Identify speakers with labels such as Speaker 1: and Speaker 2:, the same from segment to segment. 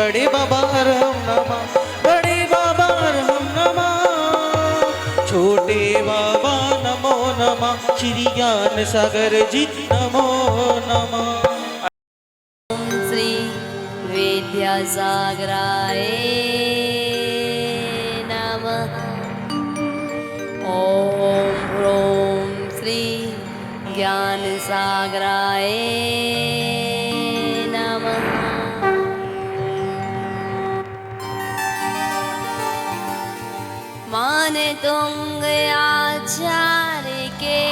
Speaker 1: बड़े बाबा अरहम नमा, बड़े बाबा अरहम नमा, छोटे बाबा नमो नमः, श्री ज्ञान सागर जी नमो नमः।
Speaker 2: श्री विद्यासागराय नमः। ओम ह्रों श्री ज्ञानसागराय नमः। मान तुंग आचार्य के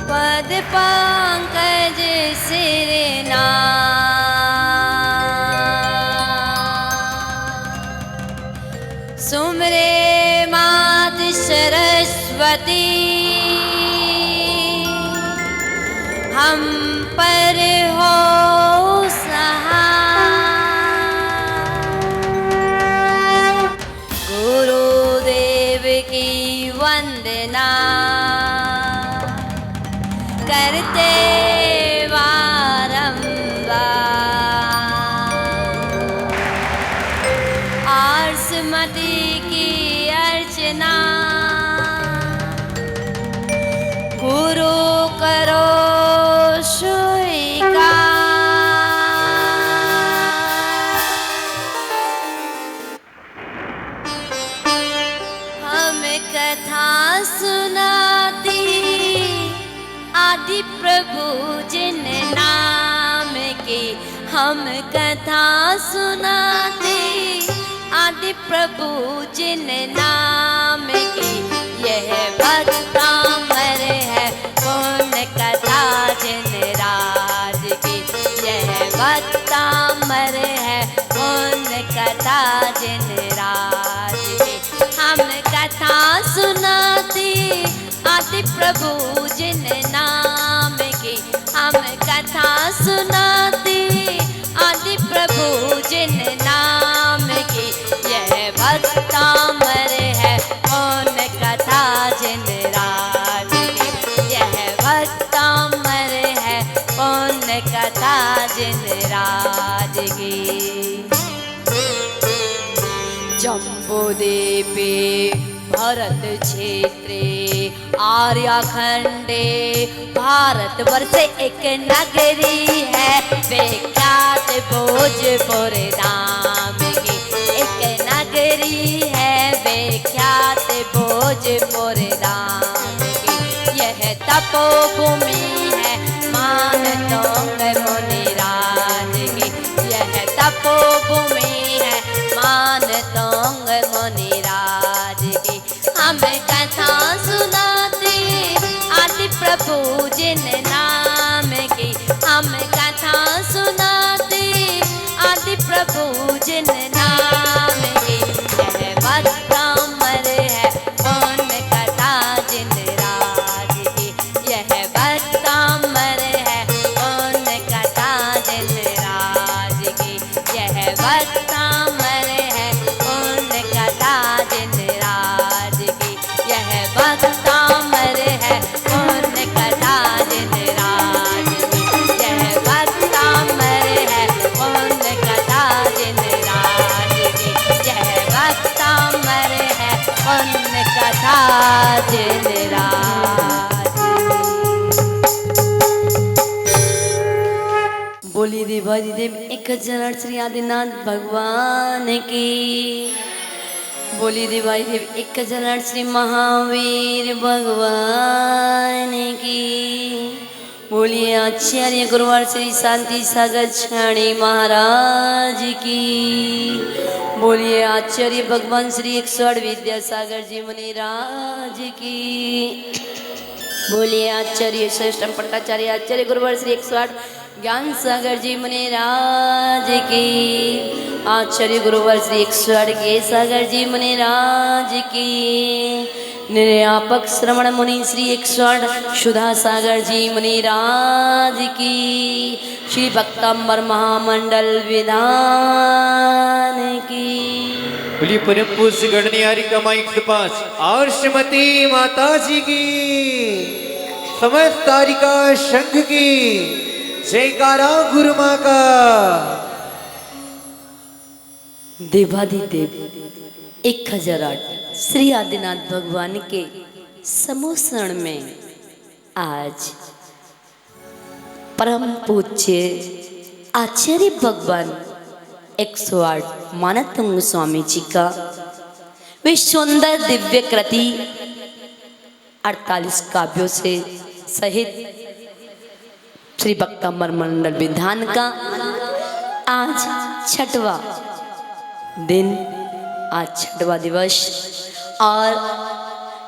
Speaker 2: पद पंकज सिरना, सुमरे मात सरस्वती हम पर हो सहाय। गुरुदेव की वंदना करते बारंबार, आर्समती की अर्चना गुरु करो स्वीकार। हम कथा सुनाती आदि प्रभु जिन नाम की, हम कथा सुनाते आदि प्रभु जिन नाम की। यह भक्तामर है पुण्य कथा जिन राज की, यह भक्तामर है पुण्य कथा जिन राज की। हम कथा सुनाते आदि प्रभु जिन नाम की, हम कथा सुनाते आदि प्रभु जिन नाम की। यह भक्तामर है पुण्य कथा जिन राज की, यह भक्तामर है पुण्य कथा जिन राज की। जम्बूद्वीपे भरत क्षेत्रे आर्याखंडे भारतवर्ष एक नगरी है, विख्यात भोजपुर नाम की एक नगरी है, विख्यात भोजपुर नाम की। यह तपोभूमि है मान तुंग मुनिराज की, यह तपोभूमि है मान तुंग मुनिराज की। हम कथा सुनाते आदि प्रभु जिन नाम की, हम कथा सुनाते आदि प्रभु जिन नाम की। यह भक्तामर है पुण्य कथा जिन राज की, यह भक्तामर है पुण्य कथा जिन राज की, यह भक्तामर है पुण्य कथा जिन राज की, यह भक्तामर है पुण्य कथा जिन राज की, यह भक्तामर है पुण्य कथा जिन राज की, यह भक्तामर है पुण्य कथा जिन राज की। बोली देवादिदेव एक हजार श्री आदिनाथ भगवान की। बोली देवादिदेव एक हजार श्री महावीर भगवान की। बोलिए आचार्य गुरुवार श्री शांति सागर छाणी महाराज की। बोलिए आचार्य भगवान श्री 108 विद्यासागर जी मुनिराज की। बोलिए आचार्य श्रेष्ठ पट्टाचार्य आचार्य गुरुवार श्री 108 ज्ञान सागर जी मुनिराज की। आचार्य गुरुवार श्री 108 के सागर जी मुनिराज की। निर्यापक श्रवण मुनि श्री 108 सुधा सागर जी मुनिराज की। श्री भक्तांबर महामंडल विधान की।
Speaker 3: बोलिए परम पूज्य गणनियारी कमाई 105 और श्रीमती माता जी की, समस्त तारिका संघ की, जयकारा गुरु माँ का।
Speaker 2: देवादिदेव 1008 श्री आदिनाथ भगवान के समोसरण में आज परम पूज्य आचार्य भगवान 108 मानतंग स्वामी जी का वे सुंदर दिव्य कृति 48 काव्यों से सहित श्री भक्तामर मंडल विधान का आज छठवा दिन, आज छठवा दिवस और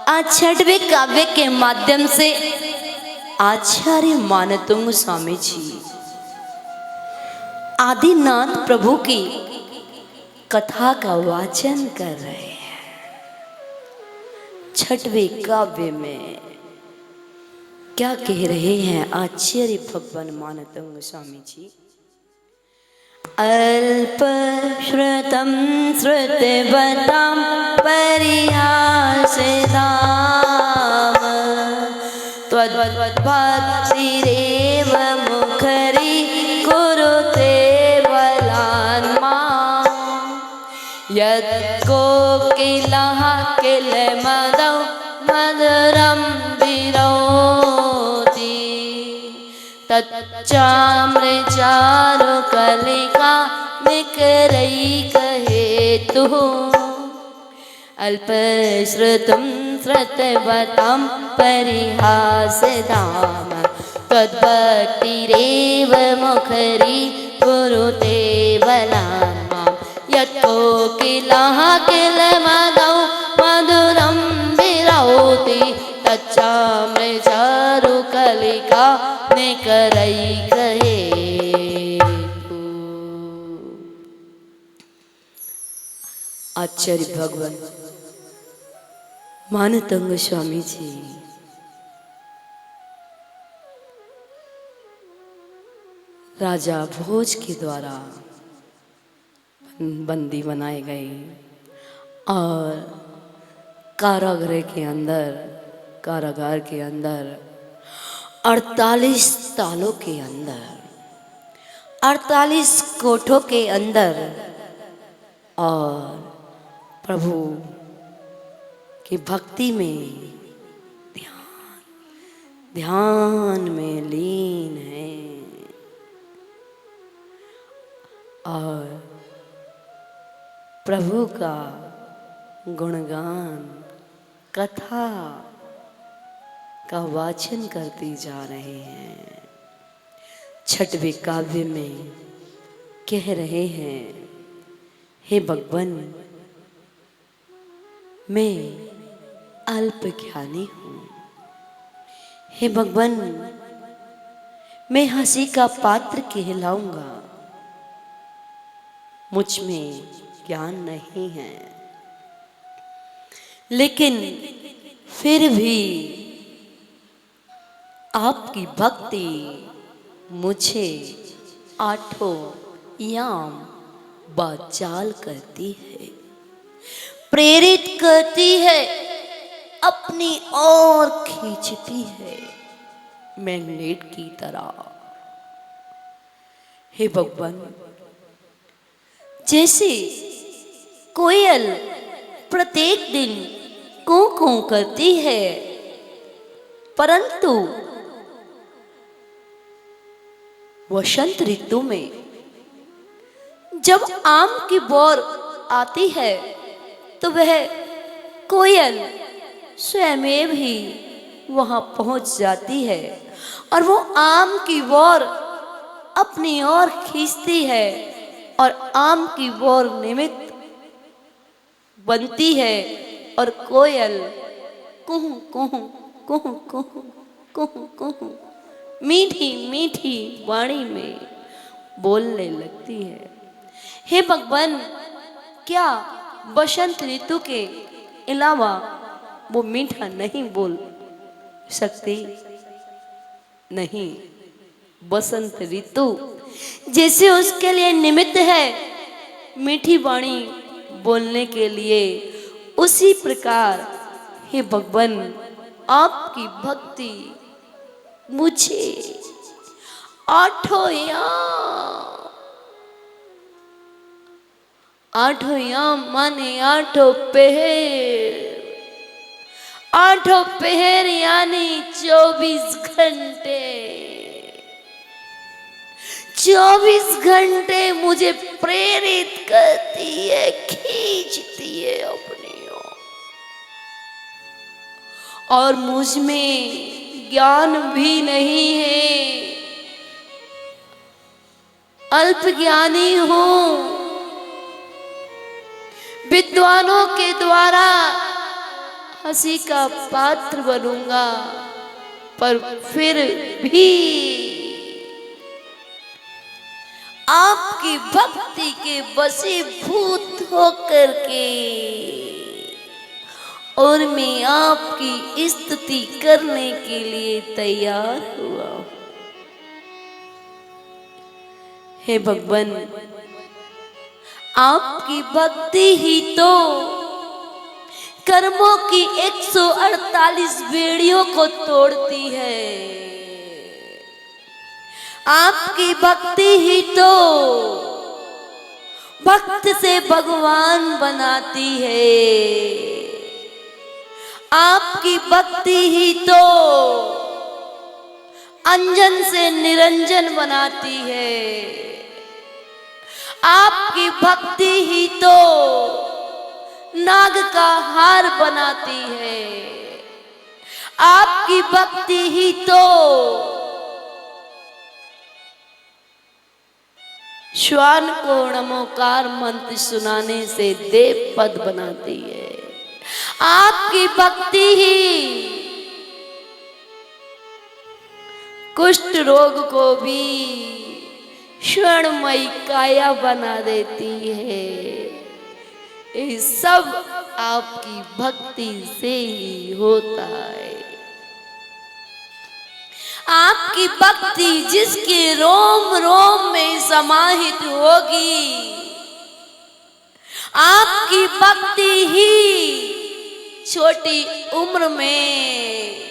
Speaker 2: आज छठवें काव्य के माध्यम से आचार्य मानतुंग स्वामी जी आदिनाथ प्रभु की कथा का वाचन कर रहे हैं। छठवें काव्य में क्या कह रहे हैं आचार्य भगवान मानतुंग स्वामी जी? अल्प श्रुतं श्रुतवतां परिहासितां त्वद्भक्तिरेव मुखरी कुरुते बलान् माम् यत् कोकिलः किलमदौ मधुरं विरोति तच्चामृचारुकलिका निकरैकहेतुः अल्पश्रुतं श्रुतवतां परिहासदाम त्वद्भक्तिरेव मुखरी कुरुते बलान् माम् यत् कोकिलः किलमदौ मधुरं विरोति तच्चामृचारुकलिका निकरैकहेतुः। आचार्य भगवान मानतंग स्वामी जी राजा भोज के द्वारा बंदी बनाए गए और कारागार के अंदर 48 तालों के अंदर 48 कोठों के अंदर और प्रभु की भक्ति में ध्यान में लीन है और प्रभु का गुणगान कथा का वाचन करते जा रहे हैं। छठवें काव्य में कह रहे हैं, हे भगवान मैं अल्प ज्ञानी हूँ, हे भगवान मैं हंसी का पात्र कहलाऊंगा, मुझ में ज्ञान नहीं है, लेकिन फिर भी आपकी भक्ति मुझे आठों याम बाचाल करती है, प्रेरित करती है, अपनी ओर खींचती है मैग्नेट की तरह। हे भगवान जैसे कोयल प्रत्येक दिन कूं कूं करती है, परंतु वसंत ऋतु में जब आम की बौर आती है तो वह कोयल स्वयं ही वहां पहुंच जाती है और वो आम की बौर अपनी ओर खींचती है और आम की बौर निमित्त बनती है और कोयल कुहू कुहू कुहू कुहू कुहू कुहू मीठी मीठी वाणी में बोलने लगती है। हे भगवान क्या बसंत ऋतु के अलावा वो मीठा नहीं बोल सकती? नहीं, बसंत ऋतु जैसे उसके लिए निमित्त है मीठी वाणी बोलने के लिए, उसी प्रकार हे भगवान आपकी भक्ति मुझे आठों याम माने आठों पहर यानी 24 घंटे। 24 घंटे मुझे प्रेरित करती है, खींचती है अपनी ओर, और मुझ में ज्ञान भी नहीं है, अल्प ज्ञानी हूं। विद्वानों के द्वारा हंसी का पात्र बनूंगा, पर फिर भी आपकी भक्ति के वशीभूत होकर के और मैं आपकी स्तुति करने के लिए तैयार हुआ। हे भगवान, आपकी भक्ति ही तो कर्मों की 148 बेड़ियों को तोड़ती है। आपकी भक्ति ही तो भक्त से भगवान बनाती है। आपकी भक्ति ही तो अंजन से निरंजन बनाती है। आपकी भक्ति ही तो नाग का हार बनाती है। आपकी भक्ति ही तो श्वान को नमोकार मंत्र सुनाने से देव पद बनाती है। आपकी भक्ति ही कुष्ठ रोग को भी स्वर्णमयी काया बना देती है। ये सब आपकी भक्ति से ही होता है। आपकी भक्ति जिसके रोम रोम में समाहित होगी, आपकी भक्ति ही छोटी उम्र में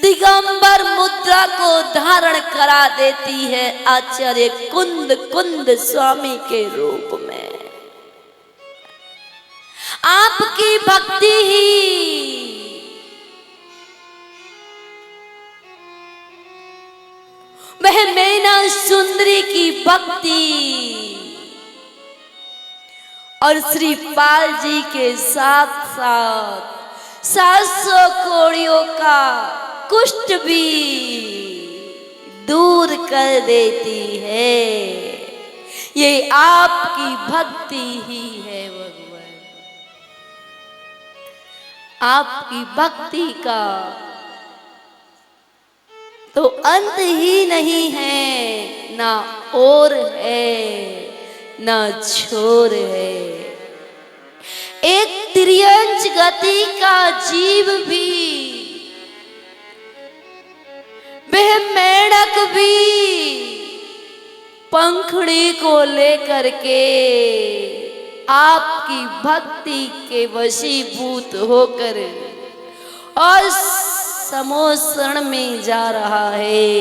Speaker 2: दिगंबर मुद्रा को धारण करा देती है आचार्य कुंद कुंद स्वामी के रूप में। आपकी भक्ति ही वह मैना सुंदरी की भक्ति और श्री पाल जी के साथ साथ 700 कोड़ियों का कुष्ठ भी दूर कर देती है। ये आपकी भक्ति ही है भगवान। आपकी भक्ति का तो अंत ही नहीं है, ना और है ना छोर है। एक तिर्यंच गति का जीव भी, वह मेढक भी पंखुड़ी को लेकर के आपकी भक्ति के वशीभूत होकर और समोसण में जा रहा है।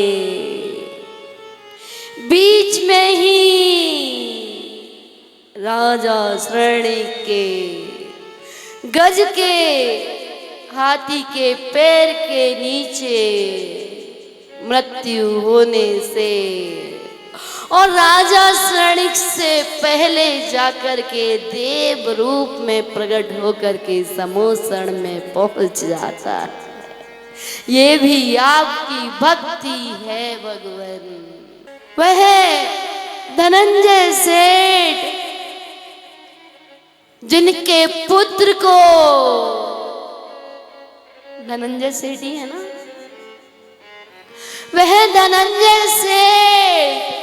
Speaker 2: बीच में ही राजा श्रेणी के गज के हाथी के पैर के नीचे मृत्यु होने से और राजा श्रेणिक से पहले जाकर के देव रूप में प्रकट होकर के समोसण में पहुंच जाता है। ये भी आपकी भक्ति है भगवान। वह धनंजय सेठ जिनके पुत्र को, धनंजय सेठ ही है ना, वह धनंजय सेठ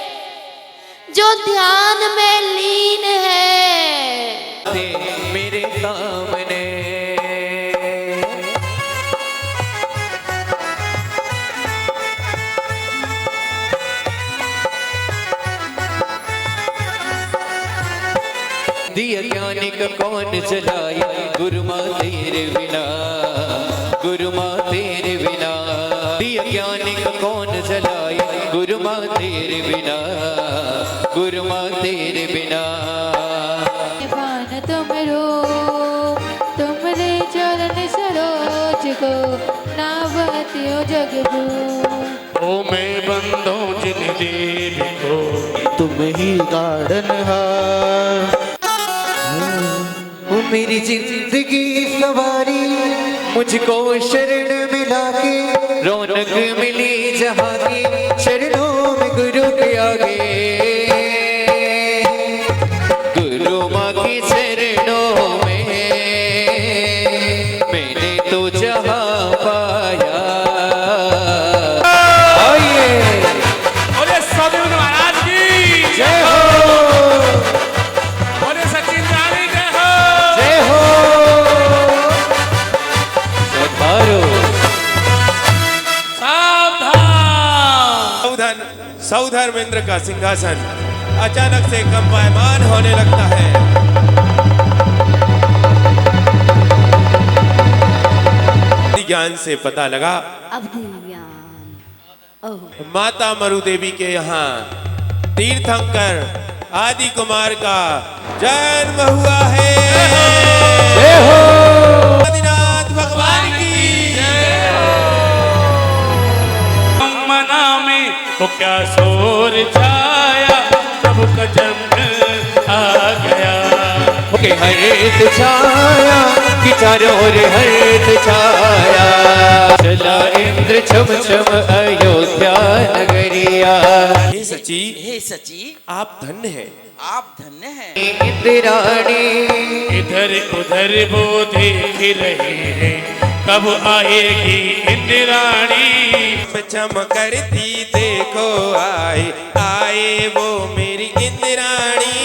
Speaker 2: जो ध्यान में लीन है
Speaker 3: मेरे सामने दिया ज्ञानी का कौन जलाए, गुरु माँ तेरे बिना, गुरु माँ तेरे बिना। दिया ज्ञानी का कौन जलाए, गुरु माँ तेरे बिना, गुरु माँ तेरे बिना।
Speaker 4: पान तुमरो तुमरे चरण सरोज को नावत्यो जगबू।
Speaker 5: ओ मैं बंदो जिन देवी को
Speaker 1: तुम ही गार्डन हार।
Speaker 3: वो मेरी जिंदगी सवारी, मुझको शरण मिला के रौनक मिली जहाँ की, चरणों में गुरु के आगे, गुरु माँ के चरणों में मैंने तो जहाँ पाया। आइए
Speaker 5: बोले स्वामी महाराज की
Speaker 3: जय हो,
Speaker 5: बोले सचिन रानी जय हो।
Speaker 3: जय हो। जयकारो।
Speaker 5: सावधान। सौधर्मेंद्र का सिंहासन अचानक से कंपायमान होने लगता है। ज्ञान से पता लगा
Speaker 2: अवधि ज्ञान। ओह
Speaker 5: माता मरु देवी के यहाँ तीर्थंकर आदि कुमार का जन्म हुआ है।
Speaker 3: जय हो।
Speaker 5: आदिनाथ भगवान की मना में तो क्या शोर छाया, प्रभु का जन्म आ गया।
Speaker 3: के हरित छाया कि चारों ओर हरित छाया, चला इंद्र छम छम अयोध्या नगरिया।
Speaker 5: हे सची,
Speaker 6: हे सची,
Speaker 5: आप धन्य हैं।
Speaker 6: आप धन्य हैं।
Speaker 3: इंद्राणी
Speaker 5: इधर उधर वो देख रहे हैं, कब आएगी इंद्राणी। चम करती देखो आए, आए वो मेरी इंद्राणी।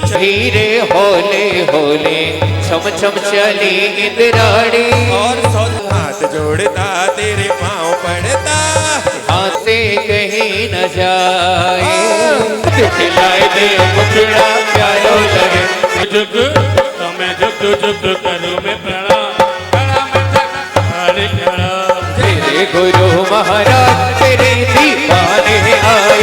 Speaker 3: धीरे होले होले छम छम चली इंद्राणी,
Speaker 5: और हाथ जोड़ता तेरे पाँव पड़ता,
Speaker 3: हाथ से कहीं न जाए। खिलाए दे मुखड़ा प्यारो लगे,
Speaker 5: जुग तुम्हें जुग जुग करूँ मैं प्रणाम, प्रणाम हरे प्रणाम।
Speaker 3: तेरे गुरु महाराज तेरे दीवाने आए।